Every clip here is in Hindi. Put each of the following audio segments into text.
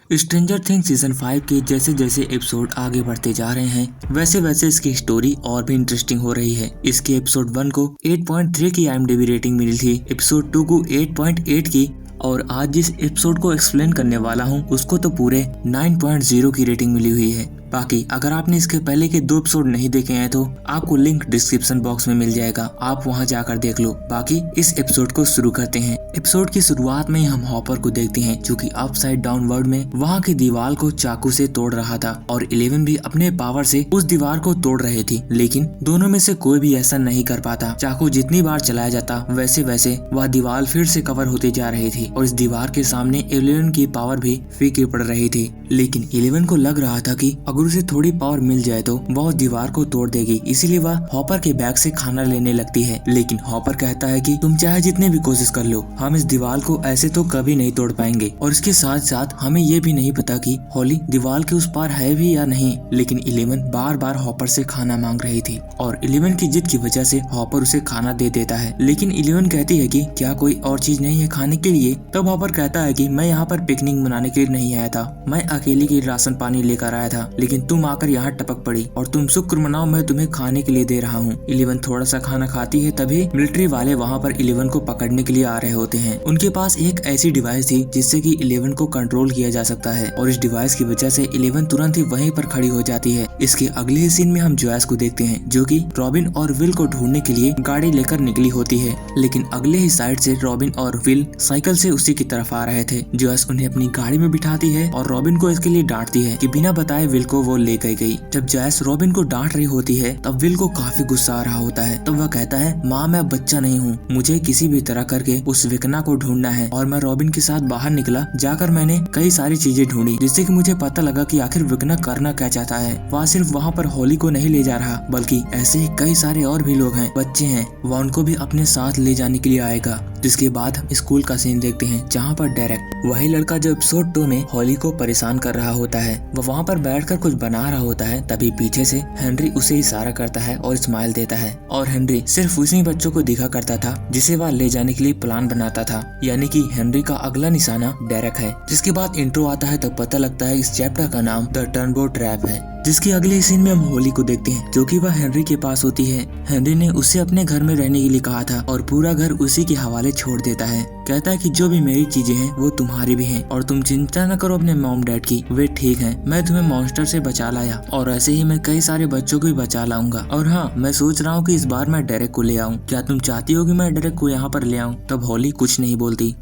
स्ट्रेंजर थिंग्स सीजन 5 के जैसे जैसे एपिसोड आगे बढ़ते जा रहे हैं वैसे वैसे इसकी स्टोरी और भी इंटरेस्टिंग हो रही है। इसके एपिसोड 1 को 8.3 की IMDb रेटिंग मिली थी, एपिसोड 2 को 8.8 की और आज जिस एपिसोड को एक्सप्लेन करने वाला हूँ उसको तो पूरे 9.0 की रेटिंग मिली हुई है। बाकी अगर आपने इसके पहले के 2 एपिसोड नहीं देखे हैं तो आपको लिंक डिस्क्रिप्शन बॉक्स में मिल जाएगा, आप वहां जाकर देख लो। बाकी इस एपिसोड को शुरू करते हैं। एपिसोड की शुरुआत में हम हॉपर को देखते हैं जो कि अपसाइड डाउन वर्ल्ड में वहां की दीवार को चाकू से तोड़ रहा था और 11 भी अपने पावर से उस दीवार को तोड़ रहे थी, लेकिन दोनों में से कोई भी ऐसा नहीं कर पाता। चाकू जितनी बार चलाया जाता वैसे वैसे वह दीवार फिर से कवर होती जा रही थी और इस दीवार के सामने 11 की पावर भी फीकी पड़ रही थी। लेकिन 11 को लग रहा था कि अगर उसे थोड़ी पावर मिल जाए तो वह उस दीवार को तोड़ देगी, इसीलिए वह हॉपर के बैग से खाना लेने लगती है। लेकिन हॉपर कहता है कि तुम चाहे जितने भी कोशिश कर लो, हम इस दीवार को ऐसे तो कभी नहीं तोड़ पाएंगे। और इसके साथ साथ हमें ये भी नहीं पता कि हॉली दीवार के उस पार है भी या नहीं। लेकिन 11 बार बार हॉपर से खाना मांग रही थी और 11 की जिद की वजह से हॉपर उसे खाना दे देता है। लेकिन 11 कहती है कि क्या कोई और चीज नहीं है खाने के लिए। तब हॉपर कहता है कि मैं यहाँ पर पिकनिक मनाने के लिए नहीं आया था, मैं अकेले के राशन पानी लेकर आया था, लेकिन तुम आकर यहाँ टपक पड़ी और तुम शुक्र मनाओ मैं तुम्हें खाने के लिए दे रहा हूँ। 11 थोड़ा सा खाना खाती है, तभी मिलिट्री वाले वहाँ पर 11 को पकड़ने के लिए आ रहे होते हैं। उनके पास एक ऐसी डिवाइस थी जिससे कि 11 को कंट्रोल किया जा सकता है और इस डिवाइस की वजह से 11 तुरंत ही वहीं पर खड़ी हो जाती है। इसके अगले ही सीन में हम जॉयस को देखते हैं जो कि रॉबिन और विल को ढूंढने के लिए गाड़ी लेकर निकली होती है, लेकिन अगले ही साइड से रॉबिन और विल साइकिल से उसी की तरफ आ रहे थे। जॉयस उन्हें अपनी गाड़ी में बिठाती है और रॉबिन को इसके लिए डांटती है कि बिना बताए विल को वो ले गई। जब जॉयस रॉबिन को डांट रही होती है तब विल को काफी गुस्सा आ रहा होता है। तब वह कहता है, माँ मैं बच्चा नहीं हूँ, मुझे किसी भी तरह करके उस विकना को ढूंढना है। और मैं रॉबिन के साथ बाहर निकला, जाकर मैंने कई सारी चीजें ढूंढी जिससे कि मुझे पता लगा कि आखिर विकना करना क्या चाहता है। वह सिर्फ वहाँ पर हॉली को नहीं ले जा रहा बल्कि ऐसे ही कई सारे और भी लोग हैं, बच्चे हैं, वह उनको भी अपने साथ ले जाने के लिए आएगा। जिसके बाद हम स्कूल का सीन देखते हैं जहाँ पर डेरेक, वही लड़का जो एपिसोड 2 में हॉली को परेशान कर रहा होता है, वह वहाँ पर बैठकर कुछ बना रहा होता है। तभी पीछे से हेनरी उसे इशारा करता है और स्माइल देता है और हेनरी सिर्फ उसी बच्चों को दिखा करता था जिसे वह ले जाने के लिए प्लान बनाता था, यानी कि हेनरी का अगला निशाना डेरेक है। जिसके बाद इंट्रो आता है तब पता लगता है इस चैप्टर का नाम द टर्नबोट ट्रैप है। जिसके अगले सीन में हम होली को देखते हैं जो कि वह हेनरी के पास होती है। हेनरी ने उससे अपने घर में रहने के लिए कहा था और पूरा घर उसी के हवाले छोड़ देता है। कहता है कि जो भी मेरी चीजें हैं वो तुम्हारी भी हैं और तुम चिंता न करो अपने मॉम डैड की, वे ठीक हैं, मैं तुम्हें मॉन्स्टर से बचा लाया और ऐसे ही मैं कई सारे बच्चों को भी बचा लाऊंगा। और हाँ, मैं सोच रहा हूँ कि इस बार मैं डेरेक को ले आऊँ, क्या तुम चाहती हो कि मैं डेरेक को यहाँ पर ले आऊँ? तब होली कुछ नहीं बोलती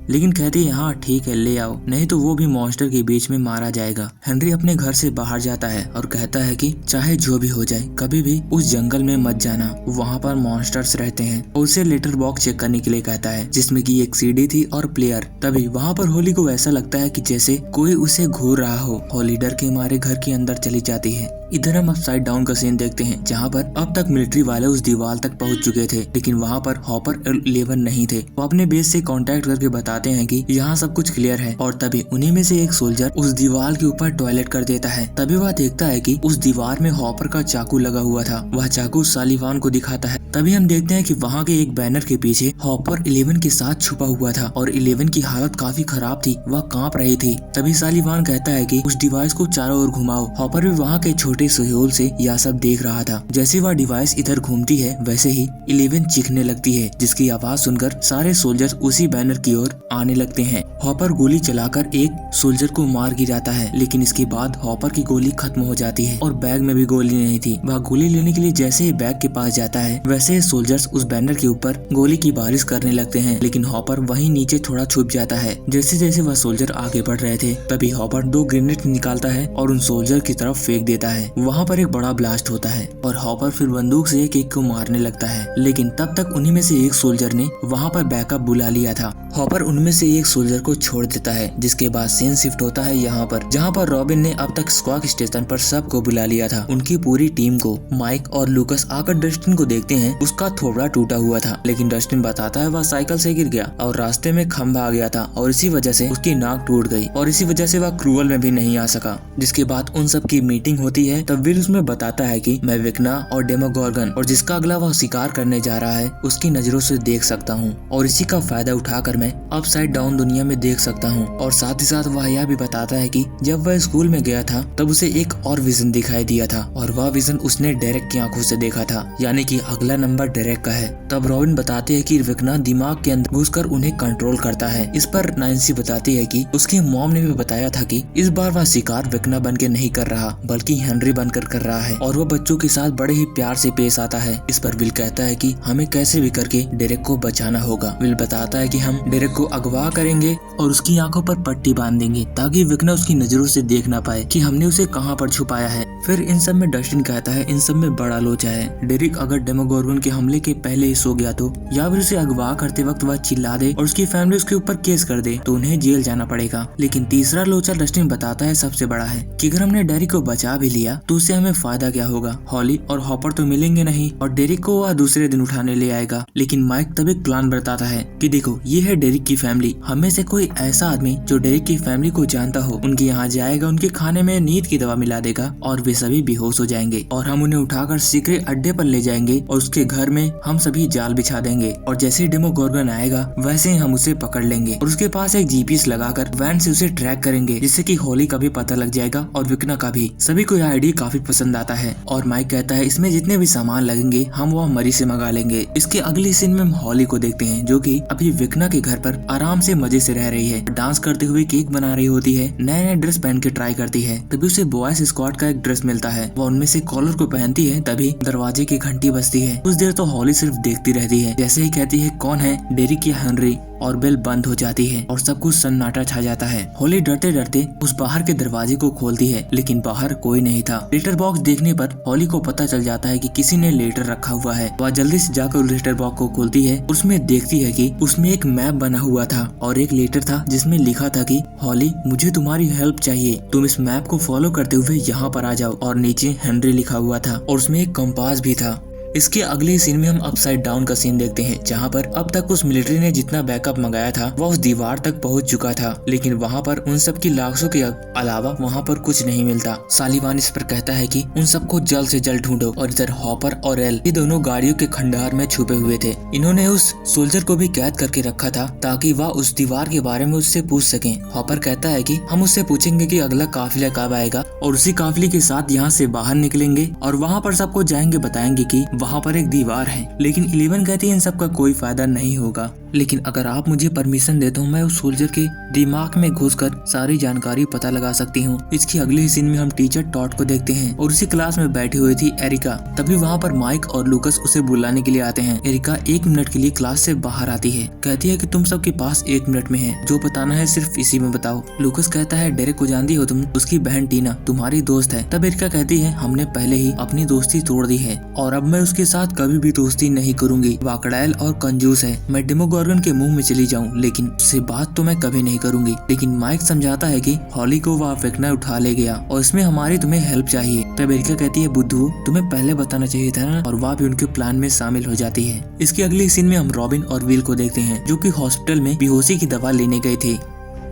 लेकिन कहती है हाँ ठीक है ले आओ, नहीं तो वो भी मॉन्स्टर के बीच में मारा जाएगा। हेनरी अपने घर से बाहर जाता है और कहता है कि चाहे जो भी हो जाए कभी भी उस जंगल में मत जाना, वहाँ पर मॉन्स्टर्स रहते हैं। और उसे लेटर बॉक्स चेक करने के लिए कहता है जिसमें कि एक सीडी थी और प्लेयर। तभी वहाँ पर होली को ऐसा लगता है कि जैसे कोई उसे घूर रहा हो। होली डर के मारे घर के अंदर चली जाती है। इधर हम अपसाइड डाउन का सीन देखते हैं जहाँ पर अब तक मिलिट्री वाले उस दीवार तक पहुँच चुके थे, लेकिन वहाँ पर हॉपर और 11 नहीं थे। वो अपने बेस से कांटेक्ट करके बताते हैं कि यहाँ सब कुछ क्लियर है और तभी उन्हीं में से एक सोल्जर उस दीवार के ऊपर टॉयलेट कर देता है। तभी वह देखता है कि उस दीवार में हॉपर का चाकू लगा हुआ था। वह चाकू सालिवान को दिखाता है। तभी हम देखते हैं कि वहाँ के एक बैनर के पीछे हॉपर 11 के साथ छुपा हुआ था और 11 की हालत काफी खराब थी, वह कांप रही थी। तभी सालिवान कहता है कि उस डिवाइस को चारों ओर घुमाओ। हॉपर भी वहाँ के छोटे सहयोल से यह सब देख रहा था। जैसे वह डिवाइस इधर घूमती है वैसे ही 11 चीखने लगती है, जिसकी आवाज सुनकर सारे सोल्जर्स उसी बैनर की ओर आने लगते हैं। हॉपर गोली चलाकर एक सोल्जर को मार गिराता है, लेकिन इसके बाद हॉपर की गोली खत्म हो जाती है और बैग में भी गोली नहीं थी। वह गोली लेने के लिए जैसे ही बैग के पास जाता है वैसे सोल्जर्स उस बैनर के ऊपर गोली की बारिश करने लगते हैं, लेकिन हॉपर वहीं नीचे थोड़ा छुप जाता है। जैसे जैसे वह सोल्जर आगे बढ़ रहे थे तभी हॉपर 2 ग्रेनेड निकालता है और उन सोल्जर की तरफ फेंक देता है। वहाँ पर एक बड़ा ब्लास्ट होता है और हॉपर फिर बंदूक से एक को मारने लगता है, लेकिन तब तक उन्हीं में से एक सोल्जर ने वहाँ पर बैकअप बुला लिया था। हॉपर उनमें से एक सोल्जर को छोड़ देता है। जिसके बाद सीन शिफ्ट होता है यहाँ पर, जहाँ पर रॉबिन ने अब तक स्क्वाक स्टेशन पर सबको बुला लिया था, उनकी पूरी टीम को। माइक और लूकस आकर डस्टिन को देखते हैं, उसका थोबड़ा टूटा हुआ था, लेकिन डस्टिन बताता है वह साइकिल से गिर गया और रास्ते में खंभा आ गया था और इसी वजह से उसकी नाक टूट गई और इसी वजह से वह क्रूअल में भी नहीं आ सका। जिसके बाद उन सब की मीटिंग होती है। तब विल उसमें बताता है कि मैं विकना और डेमोगोर्गन और जिसका अगला वह शिकार करने जा रहा है उसकी नजरों से देख सकता हूँ और इसी का फायदा उठाकर मैं अपसाइड डाउन दुनिया में देख सकता हूँ। और साथ ही साथ वह यह भी बताता है कि जब वह स्कूल में गया था तब उसे एक और विजन दिखाई दिया था और वह विजन उसने डेरेक की आंखों से देखा था, यानी कि अगला नंबर डेरेक का है। तब रॉबिन बताती है कि विकना दिमाग के अंदर घुसकर उन्हें कंट्रोल करता है। इस पर नैन्सी बताती है कि उसकी मॉम ने भी बताया था कि इस बार वह शिकार विकना बन के नहीं कर रहा बल्कि हेनरी बनकर कर रहा है और वह बच्चों के साथ बड़े ही प्यार से पेश आता है। इस पर विल कहता है कि हमें कैसे भी करके डेरेक को बचाना होगा। विल बताता है कि हम डेरेक को अगवा करेंगे और उसकी आंखों पर पट्टी बांध देंगे ताकि विकना उसकी नजरों से देख ना पाए कि हमने उसे कहां पर छुपाया है। फिर इन सब में डस्टिन कहता है इन सब में बड़ा लोचा है। डेरिक अगर डेमोगोर्गन के हमले के पहले ही सो गया तो, या फिर उसे अगवा करते वक्त वह चिल्ला दे और उसकी फैमिली उसके ऊपर केस कर दे तो उन्हें जेल जाना पड़ेगा। लेकिन तीसरा लोचा डस्टिन बताता है सबसे बड़ा है कि अगर हमने डेरिक को बचा भी लिया तो उससे हमें फायदा क्या होगा। हॉली और हॉपर तो मिलेंगे नहीं और डेरिक को वह दूसरे दिन उठाने ले आएगा। लेकिन माइक तब एक प्लान बताता है कि देखो ये है डेरिक की फैमिली, हमें से कोई ऐसा आदमी जो डेरिक की फैमिली को जानता हो उनके यहाँ जाएगा, उनके खाने में नींद की दवा मिला देगा और वे सभी बेहोश हो जाएंगे और हम उन्हें उठाकर सीक्रेट अड्डे पर ले जाएंगे और उसके घर में हम सभी जाल बिछा देंगे और जैसे ही डेमोगोर्गन आएगा वैसे ही हम उसे पकड़ लेंगे और उसके पास एक जीपीएस लगाकर वैन से उसे ट्रैक करेंगे जिससे कि हॉली का भी पता लग जाएगा और विकना का भी। सभी को यह आइडिया काफी पसंद आता है और माइक कहता है इसमें जितने भी सामान लगेंगे हम वह मरी से मंगा लेंगे। इसके अगली सीन में हम हॉली को देखते हैं जो कि अभी विकना के घर पर आराम से मजे से रह रही है, डांस करते हुए केक बना रही होती है, नए नए ड्रेस पहन के ट्राई करती है। तभी उसे बॉयज स्क्वाड का एक ड्रेस मिलता है, वो उनमें से कॉलर को पहनती है। तभी दरवाजे की घंटी बजती है। कुछ देर तो हॉली सिर्फ देखती रहती है, जैसे ही कहती है कौन है, डेरिक या हेनरी, और बेल बंद हो जाती है और सब कुछ सन्नाटा छा जाता है। हॉली डरते डरते उस बाहर के दरवाजे को खोलती है लेकिन बाहर कोई नहीं था। लेटर बॉक्स देखने पर हॉली को पता चल जाता है कि किसी ने लेटर रखा हुआ है। वह जल्दी से जाकर लेटर बॉक्स को खोलती है, उसमें देखती है कि उसमें एक मैप बना हुआ था और एक लेटर था जिसमें लिखा था कि हॉली मुझे तुम्हारी हेल्प चाहिए, तुम इस मैप को फॉलो करते हुए यहाँ पर आ जाओ। और नीचे हेनरी लिखा हुआ था और उसमें एक कंपास भी था। इसके अगले सीन में हम अपसाइड डाउन का सीन देखते हैं जहाँ पर अब तक उस मिलिट्री ने जितना बैकअप मंगाया था वह उस दीवार तक पहुँच चुका था, लेकिन वहाँ पर उन सब की लाशों के अलावा वहाँ पर कुछ नहीं मिलता। सालिवान इस पर कहता है कि उन सबको जल्द से जल्द ढूंढो और इधर हॉपर और एल ये दोनों गाड़ियों के खंडहर में छुपे हुए थे। इन्होंने उस सोल्जर को भी कैद करके रखा था ताकि वह उस दीवार के बारे में उससे पूछ सके। हॉपर कहता है कि हम उससे पूछेंगे कि अगला काफिला कब आएगा और उसी काफिले के साथ यहाँ से बाहर निकलेंगे और वहाँ पर सबको जाएंगे बताएंगे कि वहाँ पर एक दीवार है। लेकिन 11 कहती है इन सब का कोई फायदा नहीं होगा, लेकिन अगर आप मुझे परमिशन दे तो मैं उस सोल्जर के दिमाग में घुसकर सारी जानकारी पता लगा सकती हूँ। इसकी अगले सीन में हम टीचर टॉड को देखते हैं और उसी क्लास में बैठी हुई थी एरिका। तभी वहाँ पर माइक और लूकस उसे बुलाने के लिए आते हैं। एरिका 1 मिनट के लिए क्लास से बाहर आती है, कहती है कि तुम सबके पास 1 मिनट में है, जो बताना है सिर्फ इसी में बताओ। लूकस कहता है डेरेक को जानती हो तुम, उसकी बहन टीना तुम्हारी दोस्त है। तब एरिका कहती है हमने पहले ही अपनी दोस्ती तोड़ दी है और अब मैं उसके साथ कभी भी दोस्ती नहीं करूंगी, वाकड़ैल और कंजूस है। मैं डेमोगोर्गन के मुंह में चली जाऊं लेकिन उससे बात तो मैं कभी नहीं करूंगी। लेकिन माइक समझाता है कि हॉली को वह विकना उठा ले गया और इसमें हमारी तुम्हें हेल्प चाहिए। तब एरिका कहती है बुद्धू तुम्हें पहले बताना चाहिए था ना, और वह भी उनके प्लान में शामिल हो जाती है। इसकी अगली सीन में हम रॉबिन और विल को देखते हैं जो कि हॉस्पिटल में बेहोशी की दवा लेने गए थे।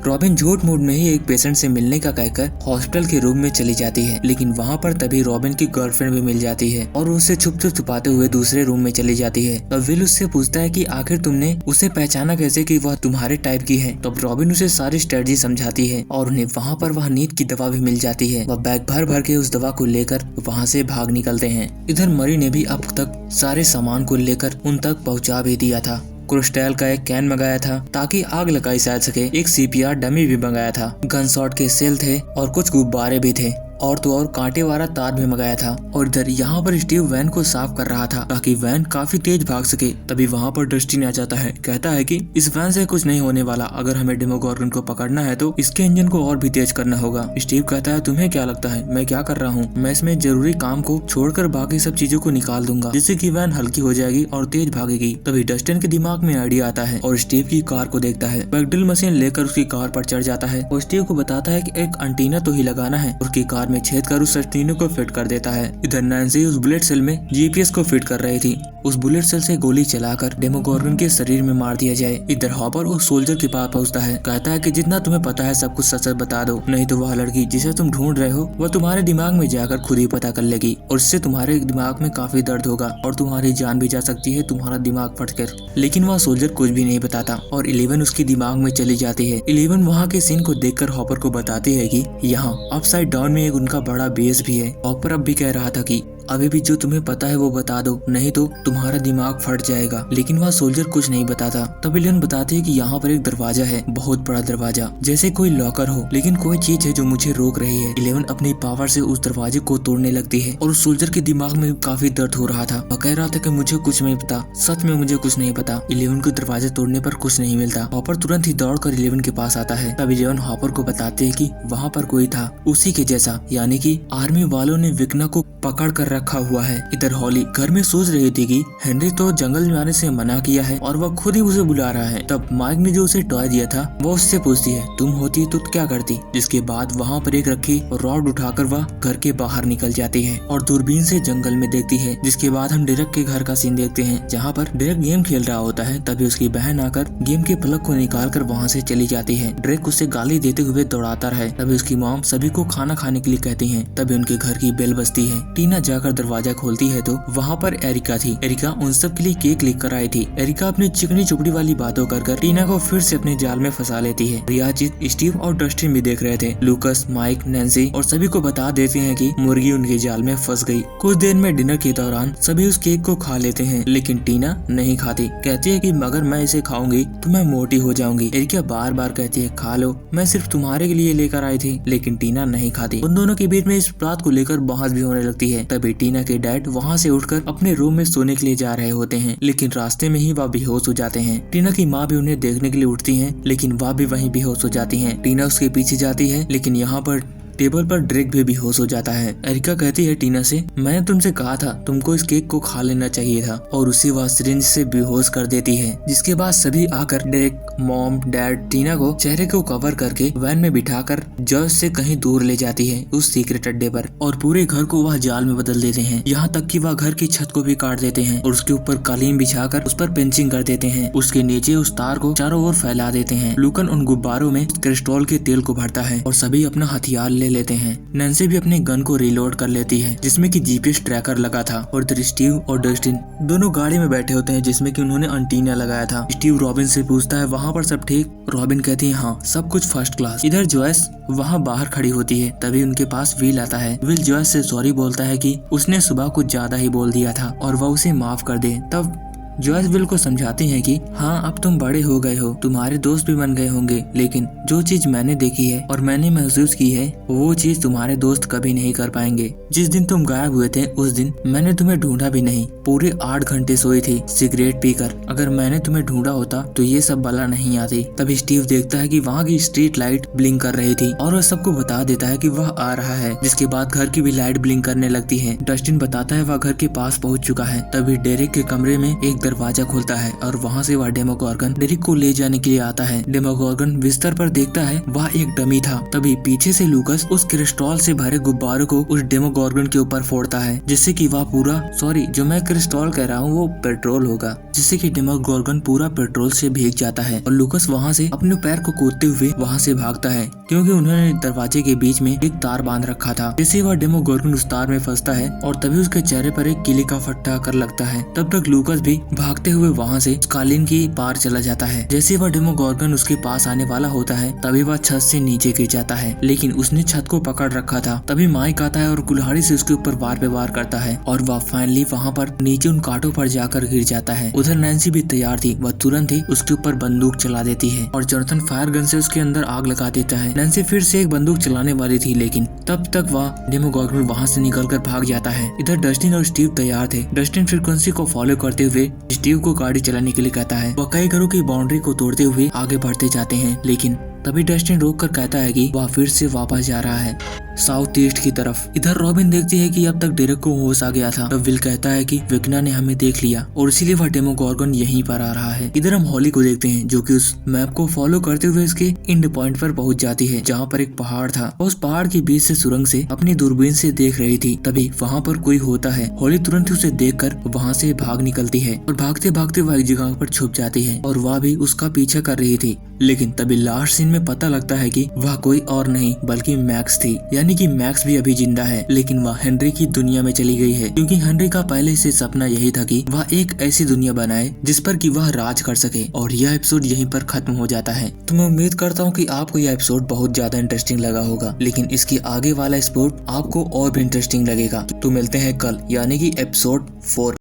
रॉबिन झूठ मूठ में ही एक पेशेंट से मिलने का कहकर हॉस्पिटल के रूम में चली जाती है, लेकिन वहाँ पर तभी रॉबिन की गर्लफ्रेंड भी मिल जाती है और उसे छुप छुपाते हुए दूसरे रूम में चली जाती है। तब विल उससे पूछता है कि आखिर तुमने उसे पहचाना कैसे कि वह तुम्हारे टाइप की है। तब रॉबिन उसे सारी स्ट्रेटजी समझाती है और उन्हें वहाँ पर वह नींद की दवा भी मिल जाती है। वह बैग भर भर के उस दवा को लेकर वहाँ से भाग निकलते हैं। इधर मरी ने भी अब तक सारे सामान को लेकर उन तक पहुँचा भी दिया था। क्रिस्टल का एक कैन मंगाया था ताकि आग लगाई जा सके, एक सीपीआर डमी भी मंगाया था, गन शॉट के सेल थे और कुछ गुब्बारे भी थे और तो और कांटे वाला तार भी मंगाया था। और इधर यहाँ पर स्टीव वैन को साफ कर रहा था ताकि वैन काफी तेज भाग सके। तभी वहाँ पर डस्टिन आ जाता है, कहता है कि इस वैन से कुछ नहीं होने वाला, अगर हमें डेमोगोर्गन को पकड़ना है तो इसके इंजन को और भी तेज करना होगा। स्टीव कहता है तुम्हें क्या लगता है मैं क्या कर रहा हूँ, मैं इसमें जरूरी काम को छोड़कर बाकी सब चीजों को निकाल दूंगा जिससे कि वैन हल्की हो जाएगी और तेज भागेगी। तभी डस्टिन के दिमाग में आइडिया आता है और स्टीव की कार को देखता है। वह ड्रिल मशीन लेकर उसकी कार पर चढ़ जाता है और स्टीव को बताता है कि एक एंटीना तो ही लगाना है। उसकी कार में छेद कर उस एंटीना को फिट कर देता है। इधर नैन्सी उस बुलेट सेल में जीपीएस को फिट कर रही थी। उस बुलेट सेल से गोली चलाकर डेमोगोर्गन के शरीर में मार दिया जाए। इधर हॉपर उस सोल्जर के पास पहुंचता है, कहता है कि जितना तुम्हें पता है सब कुछ सच बता दो, नहीं तो वह लड़की जिसे तुम ढूंढ रहे हो वह तुम्हारे दिमाग में जाकर खुद ही पता कर लेगी और इससे तुम्हारे दिमाग में काफी दर्द होगा और तुम्हारी जान भी जा सकती है, तुम्हारा दिमाग फटकर। लेकिन वह सोल्जर कुछ भी नहीं बताता और 11 उसके दिमाग में चली जाती है। 11 वहाँ के सीन को देखकर हॉपर को बताती है कि यहाँ अपसाइड डाउन में एक उनका बड़ा बेस भी है। हॉपर अब भी कह रहा था कि अभी भी जो तुम्हें पता है वो बता दो, नहीं तो तुम्हारा दिमाग फट जाएगा। लेकिन वह सोल्जर कुछ नहीं बताता। तब 11 बताते है कि यहाँ पर एक दरवाजा है, बहुत बड़ा दरवाजा, जैसे कोई लॉकर हो, लेकिन कोई चीज है जो मुझे रोक रही है। 11 अपनी पावर से उस दरवाजे को तोड़ने लगती है और उस सोल्जर के दिमाग में काफी दर्द हो रहा था। वह कह रहा था कि मुझे कुछ नहीं पता, सच में मुझे कुछ नहीं पता। 11 को दरवाजे तोड़ने पर कुछ नहीं मिलता। हॉपर तुरंत ही दौड़कर 11 के पास आता है। तब 11 हॉपर को बताते है कि वहाँ पर कोई था उसी के जैसा, यानी कि आर्मी वालों ने विक्ना को पकड़ कर रखा हुआ है। इधर हॉली घर में सोच रही थी कि हेनरी तो जंगल में आने से मना किया है और वह खुद ही उसे बुला रहा है। तब माइक ने जो उसे टॉय दिया था वो उससे पूछती है तुम होती तो क्या करती। जिसके बाद वहाँ पर एक रखी रॉड उठाकर वह घर के बाहर निकल जाती है और दूरबीन से जंगल में देखती है। जिसके बाद हम डेरेक के घर का सीन देखते हैं, जहाँ पर डेरेक गेम खेल रहा होता है। तभी उसकी बहन आकर गेम के प्लग को निकाल कर वहाँ से चली जाती है। डेरेक उसे गाली देते हुए दौड़ाता है। तभी उसकी मॉम सभी को खाना खाने के लिए कहती है। तभी उनके घर की बेल बजती है। टीना जाकर दरवाजा खोलती है तो वहाँ पर एरिका थी। एरिका उन सब के लिए केक लेकर आई थी। एरिका अपनी चिकनी चुपड़ी वाली बातों कर टीना को फिर से अपने जाल में फंसा लेती है। रियाजित, स्टीव और डस्टिन भी देख रहे थे। लूकस, माइक, नैन्सी और सभी को बता देते हैं कि मुर्गी उनके जाल में फंस गई। कुछ देर में डिनर के दौरान सभी उस केक को खा लेते हैं, लेकिन टीना नहीं खाती। कहती है कि अगर मैं इसे खाऊंगी तो मैं मोटी हो जाऊंगी। एरिका बार बार कहती है खा लो, मैं सिर्फ तुम्हारे के लिए लेकर आई थी, लेकिन टीना नहीं खाती। उन दोनों के बीच में इस बात को लेकर बहस भी होने लगती है। तभी टीना के डैड वहाँ से उठकर अपने रूम में सोने के लिए जा रहे होते हैं, लेकिन रास्ते में ही वह बेहोश हो जाते हैं। टीना की माँ भी उन्हें देखने के लिए उठती है, लेकिन वह भी वहीं बेहोश हो जाती है। टीना उसके पीछे जाती है, लेकिन यहाँ पर टेबल पर ड्रेक भी बेहोश हो जाता है। एरिका कहती है टीना से मैंने तुमसे कहा था तुमको इस केक को खा लेना चाहिए था, और उसी वह सिरिंज से बेहोश कर देती है। जिसके बाद सभी आकर डेरेक, मॉम, डैड टीना को चेहरे को कवर करके वैन में बिठाकर जॉर्ज से कहीं दूर ले जाती है उस सीक्रेट अड्डे पर, और पूरे घर को वह जाल में बदल देते हैं। यहाँ तक कि वह घर की छत को भी काट देते हैं और उसके ऊपर कालीन बिछाकर उस पर पेंचिंग कर देते हैं। उसके नीचे उस तार को चारों ओर फैला देते हैं। लूकन उन गुब्बारों में क्रिस्टॉल के तेल को भरता है और सभी अपना हथियार ले लेते हैं। नैन्सी भी अपने गन को रिलोड कर लेती है, जिसमें कि जीपीएस ट्रैकर लगा था। और इधर स्टीव और डस्टिन दोनों गाड़ी में बैठे होते हैं, जिसमें कि उन्होंने एंटीना लगाया था। स्टीव रॉबिन से पूछता है वहाँ पर सब ठीक। रॉबिन कहती है हाँ सब कुछ फर्स्ट क्लास। इधर जॉयस वहाँ बाहर खड़ी होती है। तभी उनके पास विल आता है। विल जॉयस से सॉरी बोलता है कि उसने सुबह कुछ ज्यादा ही बोल दिया था और वह उसे माफ कर दे। तब जॉयस विल को समझाती है कि हाँ अब तुम बड़े हो गए हो, तुम्हारे दोस्त भी बन गए होंगे, लेकिन जो चीज मैंने देखी है और मैंने महसूस की है वो चीज तुम्हारे दोस्त कभी नहीं कर पाएंगे। जिस दिन तुम गायब हुए थे उस दिन मैंने तुम्हें ढूंढा भी नहीं, पूरे 8 घंटे सोई थी सिगरेट पीकर। अगर मैंने तुम्हें ढूंढा होता तो ये सब बला नहीं आती। तभी स्टीव देखता है कि वहाँ की स्ट्रीट लाइट ब्लिंक कर रही थी और वह सबको बता देता है कि वह आ रहा है। जिसके बाद घर की भी लाइट ब्लिंक करने लगती है। डस्टिन बताता है वह घर के पास पहुँच चुका है। तभी डेरेक के कमरे में एक दरवाजा खुलता है और वहाँ से वह डेमोगोर्गन डेरेक को ले जाने के लिए आता है। डेमोगोर्गन बिस्तर पर देखता है वह एक डमी था। तभी पीछे से लूकस उस क्रिस्टॉल से भरे गुब्बारों को उस डेमोगोर्गन के ऊपर फोड़ता है, जिससे कि वह पूरा, सॉरी जो मैं क्रिस्टॉल कह रहा हूँ वो पेट्रोल होगा, जिससे कि डेमोगोर्गन पूरा पेट्रोल से भीग जाता है। और लूकस वहाँ से अपने पैर को कूदते हुए वहाँ से भागता है, क्योंकि उन्होंने दरवाजे के बीच में एक तार बांध रखा था। जैसे वह डेमोगोर्गन उस तार में फंसता है और तभी उसके चेहरे पर एक किले का फट्टा कर लगता है। तब तक लूकस भी भागते हुए वहाँ से कालीन की पार चला जाता है। जैसे वह डेमोगोर्गन उसके पास आने वाला होता है तभी वह छत से नीचे गिर जाता है, लेकिन उसने छत को पकड़ रखा था। तभी माइक आता है और कुल्हाड़ी से उसके ऊपर वार पे वार करता है और वह फाइनली वहाँ पर नीचे उन कांटों पर जाकर गिर जाता है। उधर नैन्सी भी तैयार थी, वह तुरंत ही उसके ऊपर बंदूक चला देती है और जोनाथन फायर गन से उसके अंदर आग लगा देता है। नैन्सी फिर से एक बंदूक चलाने वाली थी, लेकिन तब तक वह डेमोगोर्गन वहाँ से निकलकर भाग जाता है। इधर डस्टिन और स्टीव तैयार थे। डस्टिन फ्रीक्वेंसी को फॉलो करते हुए स्टीव को गाड़ी चलाने के लिए कहता है। वह कई घरों की बाउंड्री को तोड़ते हुए आगे बढ़ते जाते हैं, लेकिन तभी डस्टिन रोक कर कहता है कि वह फिर से वापस जा रहा है साउथ ईस्ट की तरफ। इधर रॉबिन देखती है कि अब तक डेरेक को होश आ गया था। तब विल कहता है कि वेक्ना ने हमें देख लिया और इसीलिए वह डेमोगोर्गन यहीं पर आ रहा है। इधर हम हॉली को देखते हैं जो कि उस मैप को फॉलो करते हुए इसके एंड पॉइंट पर पहुंच जाती है जहाँ पर एक पहाड़ था। उस पहाड़ के बीच से सुरंग से अपनी दूरबीन से देख रही थी। तभी वहाँ पर कोई होता है। हॉली तुरंत उसे देखकर वहाँ से भाग निकलती है और भागते भागते वह एक जगह पर छुप जाती है और वह भी उसका पीछा कर रही थी। लेकिन तभी लास्ट सीन में पता लगता है कि वह कोई और नहीं बल्कि मैक्स थी। यानी कि मैक्स भी अभी जिंदा है, लेकिन वह हेनरी की दुनिया में चली गई है क्योंकि हेनरी का पहले से सपना यही था कि वह एक ऐसी दुनिया बनाए जिस पर कि वह राज कर सके। और यह एपिसोड यहीं पर खत्म हो जाता है। तो मैं उम्मीद करता हूँ कि आपको यह एपिसोड बहुत ज्यादा इंटरेस्टिंग लगा होगा, लेकिन इसके आगे वाला एपिसोड आपको और भी इंटरेस्टिंग लगेगा। तो मिलते हैं कल यानी कि एपिसोड 4।